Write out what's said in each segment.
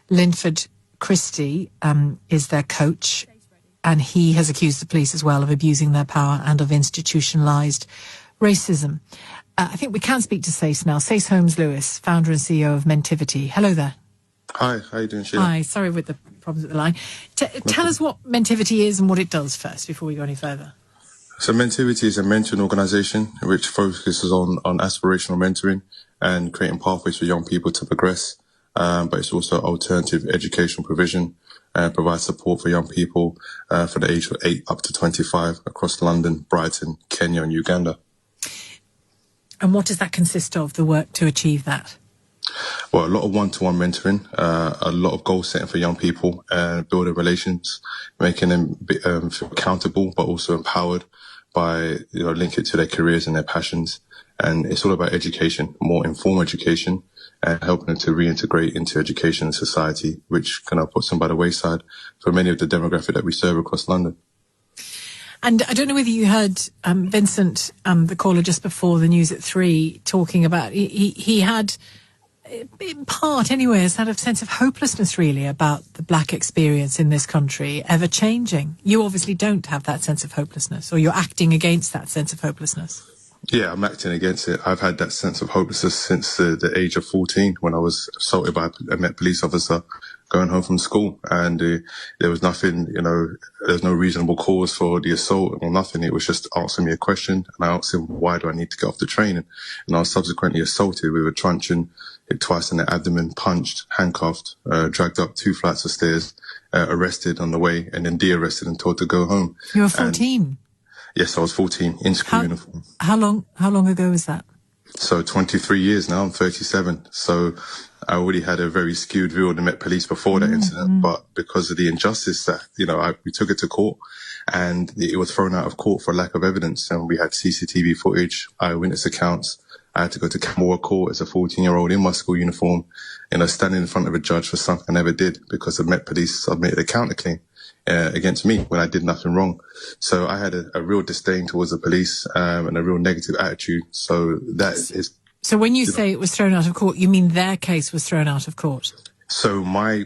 Linford Christie is their coach, and he has accused the police as well of abusing their power and of institutionalised racism. I think we can speak to SAYCE now. SAYCE Holmes Lewis, founder and CEO of MENTIVITY. Hello there. Hi, how are you doing, Sheila? Hi, sorry with the problems at the line. Tell us what MENTIVITY is and what it does first before we go any further. So MENTIVITY is a mentoring organisation which focuses on aspirational mentoring and creating pathways for young people to progress. But it's also alternative educational provision, provides support for young people for the age of 8 up to 25 across London, Brighton, Kenya and Uganda. And what does that consist of, the work to achieve that? Well, a lot of one-to-one mentoring, a lot of goal setting for young people, building relations, making them feel accountable, but also empowered by, link it to their careers and their passions. And it's all about education, more informal education, and helping them to reintegrate into education and society, which kind of puts them by the wayside for many of the demographic that we serve across London. And I don't know whether you heard Vincent, the caller just before the news at 3, talking about, he had, in part anyway, has had a sense of hopelessness really about the black experience in this country ever changing. You obviously don't have that sense of hopelessness, or you're acting against that sense of hopelessness. Yeah, I'm acting against it. I've had that sense of hopelessness since the age of 14 when I was assaulted by a Met police officer going home from school. And there was nothing, there's no reasonable cause for the assault or nothing. It was just asking me a question. And I asked him, why do I need to get off the train? And I was subsequently assaulted with a truncheon, hit twice in the abdomen, punched, handcuffed, dragged up 2 flights of stairs, arrested on the way, and then de-arrested and told to go home. You were 14? Yes, I was 14 in school uniform. How long ago was that? So 23 years now. I'm 37. So I already had a very skewed view of the Met Police before that incident. But because of the injustice that, we took it to court and it was thrown out of court for lack of evidence. And we had CCTV footage, eyewitness accounts. I had to go to Camberwell Court as a 14-year-old in my school uniform, standing in front of a judge for something I never did because the Met Police submitted a counterclaim against me when I did nothing wrong. So I had a real disdain towards the police and a real negative attitude. So that is... So when you say it was thrown out of court, you mean their case was thrown out of court? So my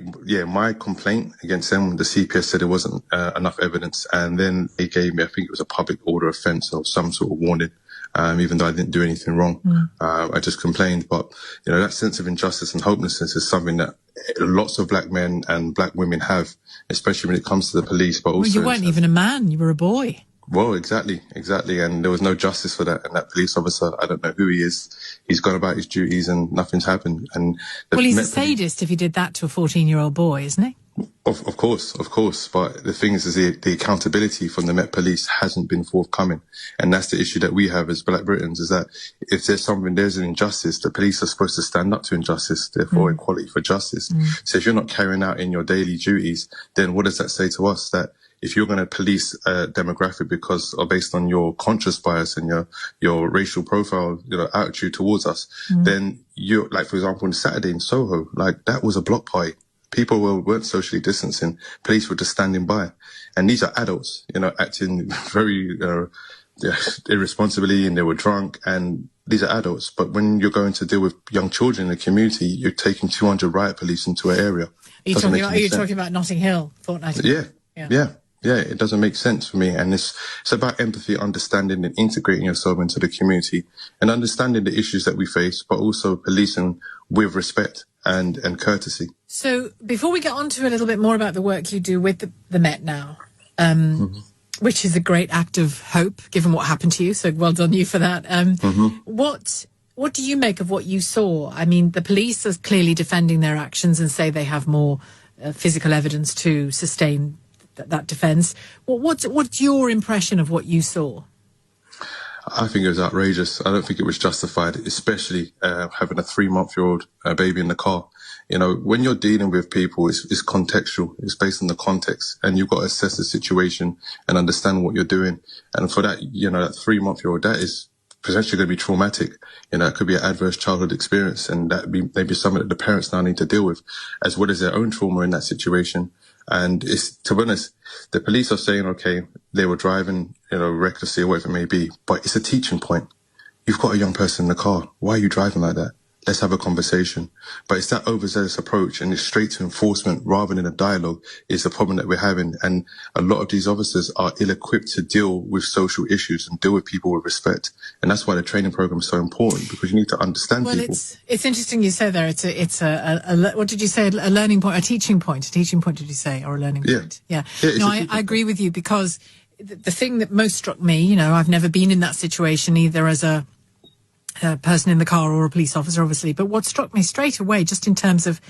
complaint against them, the CPS said there wasn't enough evidence. And then they gave me, I think it was a public order offence or some sort of warning. Even though I didn't do anything wrong. I just complained. But, that sense of injustice and hopelessness is something that lots of black men and black women have, especially when it comes to the police. But also, well, you weren't even a man, you were a boy. Well, exactly. And there was no justice for that. And that police officer, I don't know who he is. He's gone about his duties and nothing's happened. And well, he's a sadist if he did that to a 14-year-old boy, isn't he? Of course. But the thing is the accountability from the Met Police hasn't been forthcoming. And that's the issue that we have as Black Britons, is that if there's an injustice, the police are supposed to stand up to injustice, therefore equality for justice. So if you're not carrying out in your daily duties, then what does that say to us? That if you're going to police a demographic because or based on your conscious bias and your racial profile, attitude towards us, then you're like, for example, on Saturday in Soho, like that was a block party. People weren't socially distancing. Police were just standing by. And these are adults, acting very irresponsibly, and they were drunk. And these are adults. But when you're going to deal with young children in the community, you're taking 200 riot police into an area. Are you talking about Notting Hill fortnight? Yeah, it doesn't make sense for me. And it's about empathy, understanding and integrating yourself into the community and understanding the issues that we face, but also policing with respect and courtesy. So before we get on to a little bit more about the work you do with the Met now, which is a great act of hope, given what happened to you, so well done you for that. What do you make of what you saw? I mean, the police are clearly defending their actions and say they have more physical evidence to sustain that defence. What's your impression of what you saw? I think it was outrageous. I don't think it was justified, especially having a 3-month-old baby in the car. When you're dealing with people, it's contextual. It's based on the context, and you've got to assess the situation and understand what you're doing. And for that, that 3-month-old, that is potentially going to be traumatic. It could be an adverse childhood experience, and that be maybe something that the parents now need to deal with, as well as their own trauma in that situation. And it's, to be honest, the police are saying, okay, they were driving, recklessly or whatever it may be, but it's a teaching point. You've got a young person in the car. Why are you driving like that? let's have a conversation. But it's that overzealous approach, and it's straight to enforcement rather than a dialogue is the problem that we're having. And a lot of these officers are ill-equipped to deal with social issues and deal with people with respect. And that's why the training program is so important, because you need to understand people. Well, it's interesting you say there. It's a what did you say? A learning point, a teaching point. A teaching point, did you say, or a learning point? Yeah. No, I agree with you, because the thing that most struck me, you know, I've never been in that situation either as a person in the car or a police officer, obviously. But what struck me straight away, just in terms of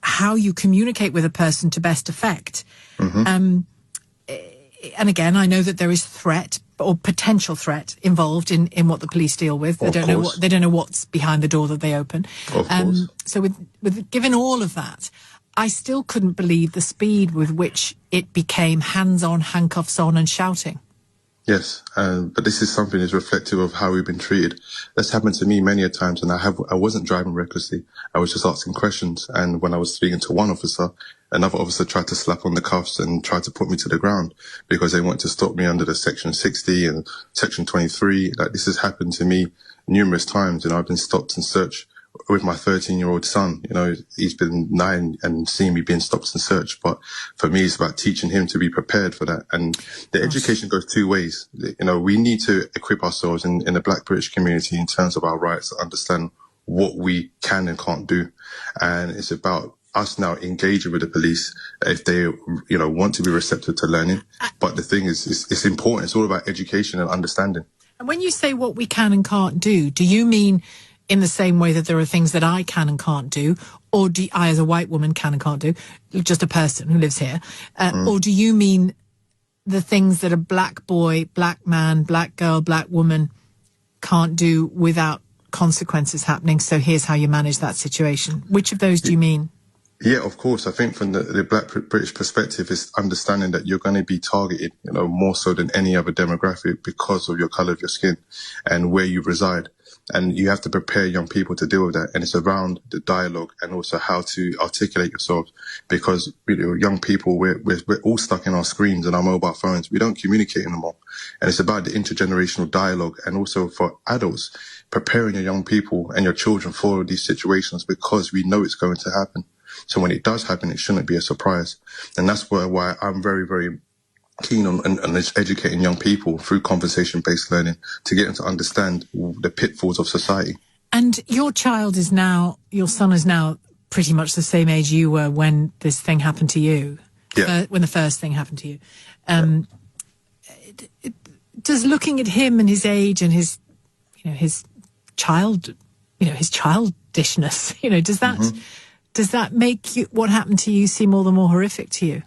how you communicate with a person to best effect. And again, I know that there is threat or potential threat involved in what the police deal with. They don't know what's behind the door that they open. Of course. So with given all of that, I still couldn't believe the speed with which it became hands-on, handcuffs on, and shouting. Yes, but this is something that's reflective of how we've been treated. That's happened to me many a times, and I wasn't driving recklessly. I was just asking questions, and when I was speaking to one officer, another officer tried to slap on the cuffs and tried to put me to the ground because they wanted to stop me under the Section 60 and Section 23. Like, this has happened to me numerous times, and I've been stopped and searched with my 13-year-old son. You know, he's been 9 and seeing me being stopped and searched. But for me, it's about teaching him to be prepared for that. And the education goes two ways. You know, we need to equip ourselves in the Black British community in terms of our rights, to understand what we can and can't do. And it's about us now engaging with the police if they, you know, want to be receptive to learning. But the thing is, it's important. It's all about education and understanding. And when you say what we can and can't do you mean in the same way that there are things that I can and can't do, or do I, as a white woman, can and can't do, just a person who lives here, or do you mean the things that a black boy, black man, black girl, black woman can't do without consequences happening? So here's how you manage that situation. Which of those do you mean? Yeah, of course. I think from the Black British perspective, is understanding that you're going to be targeted, you know, more so than any other demographic because of your colour of your skin and where you reside. And you have to prepare young people to deal with that. And it's around the dialogue and also how to articulate yourself, because, you know, young people, we're all stuck in our screens and our mobile phones. We don't communicate anymore. And it's about the intergenerational dialogue, and also for adults, preparing your young people and your children for these situations, because we know it's going to happen. So when it does happen, it shouldn't be a surprise. And that's why I'm very, very keen on educating young people through conversation-based learning to get them to understand the pitfalls of society. And your son is now pretty much the same age you were when this thing happened to you. Yeah. When the first thing happened to you. Does looking at him and his age and his childishness, does that make what happened to you seem all the more horrific to you?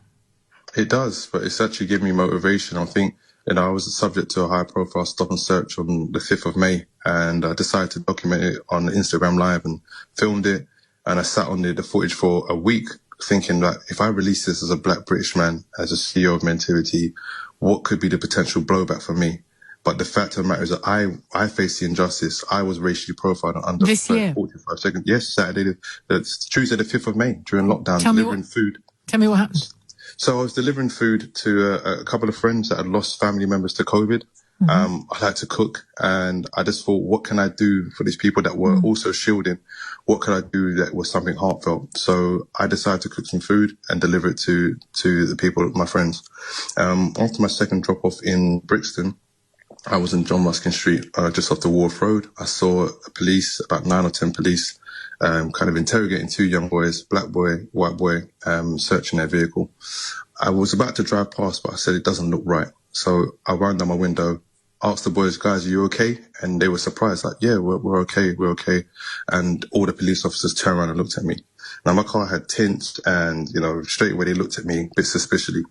It does, but it's actually given me motivation. I think, you know, I was subject to a high-profile stop and search on the 5th of May, and I decided to document it on Instagram Live and filmed it. And I sat on the footage for a week thinking that if I release this as a Black British man, as a CEO of MENTIVITY, what could be the potential blowback for me? But the fact of the matter is that I faced the injustice. I was racially profiled under this year. 45 seconds. Yes, Tuesday the 5th of May, during lockdown, delivering food. Tell me what happened. So I was delivering food to a couple of friends that had lost family members to COVID. I like to cook, and I just thought, what can I do for these people that were also shielding? What could I do that was something heartfelt? So I decided to cook some food and deliver it to the people, my friends. After my second drop-off in Brixton, I was in John Ruskin Street, just off the Wharf Road. I saw police, about 9 or 10 police, kind of interrogating 2 young boys, black boy, white boy, searching their vehicle. I was about to drive past, but I said, it doesn't look right. So I wound down my window, asked the boys, guys, are you okay? And they were surprised, like, yeah, we're okay, we're okay. And all the police officers turned around and looked at me. Now, my car had tints, and, you know, straight away they looked at me a bit suspiciously.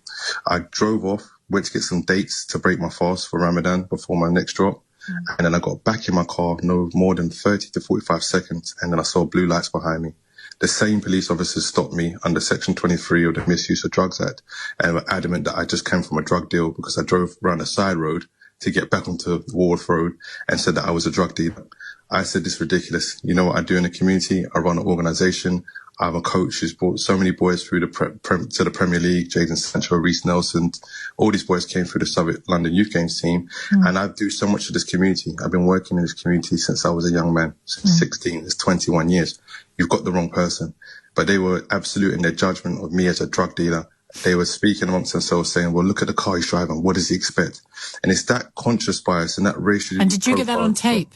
I drove off, went to get some dates to break my fast for Ramadan before my next drop. And then I got back in my car, no more than 30 to 45 seconds, and then I saw blue lights behind me. The same police officers stopped me under Section 23 of the Misuse of Drugs Act, and were adamant that I just came from a drug deal because I drove around a side road to get back onto Wharf Road, and said that I was a drug dealer. I said, this is ridiculous. You know what I do in the community? I run an organisation. I'm a coach who's brought so many boys through to the Premier League. Jadon Sancho, Reece Nelson, all these boys came through the Southwark London Youth Games team. And I do so much for this community. I've been working in this community since I was a young man, since 16. It's 21 years. You've got the wrong person. But they were absolute in their judgment of me as a drug dealer. They were speaking amongst themselves saying, well, look at the car he's driving. What does he expect? And it's that conscious bias and that racial. And did you get that on tape?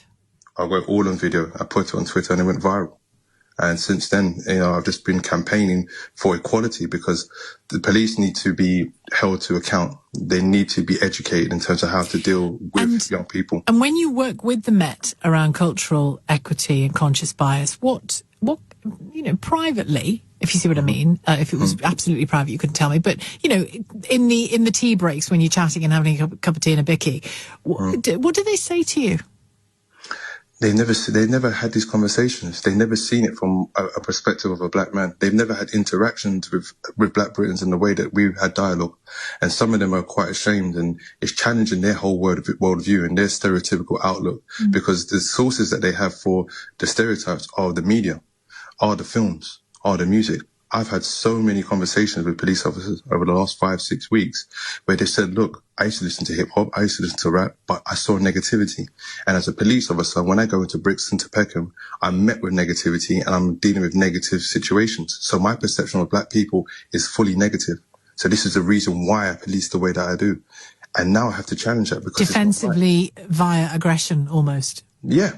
I got it all on video. I put it on Twitter and it went viral. And since then, I've just been campaigning for equality because the police need to be held to account. They need to be educated in terms of how to deal with young people. And when you work with the Met around cultural equity and conscious bias, what privately, if you see what I mean, if it was absolutely private, you couldn't tell me. But, in the tea breaks when you're chatting and having a cup of tea and a bicky, what do they say to you? They never had these conversations. They've never seen it from a perspective of a black man. They've never had interactions with black Britons in the way that we've had dialogue. And some of them are quite ashamed, and it's challenging their whole worldview and their stereotypical outlook because the sources that they have for the stereotypes are the media, are the films, are the music. I've had so many conversations with police officers over the last 5-6 weeks where they said, look, I used to listen to hip hop, I used to listen to rap, but I saw negativity. And as a police officer, when I go into Brixton to Peckham, I'm met with negativity and I'm dealing with negative situations. So my perception of black people is fully negative. So this is the reason why I police the way that I do. And now I have to challenge that because defensively via aggression almost. Yeah.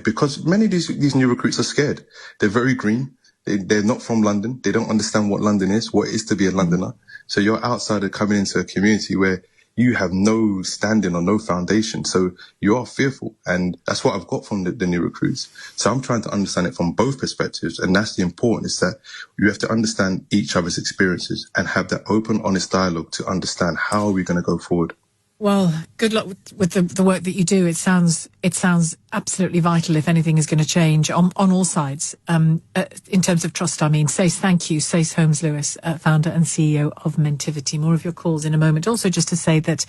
Because many of these new recruits are scared. They're very green. They're not from London. They don't understand what London is, what it is to be a Londoner. So you're outsider coming into a community where you have no standing or no foundation. So you are fearful. And that's what I've got from the new recruits. So I'm trying to understand it from both perspectives. And that's the important, is that you have to understand each other's experiences and have that open, honest dialogue to understand how are we going to go forward. Well, good luck with the work that you do. It sounds absolutely vital if anything is going to change on all sides. In terms of trust, I mean, SAYCE, thank you. SAYCE Holmes Lewis, founder and CEO of MENTIVITY. More of your calls in a moment. Also, just to say that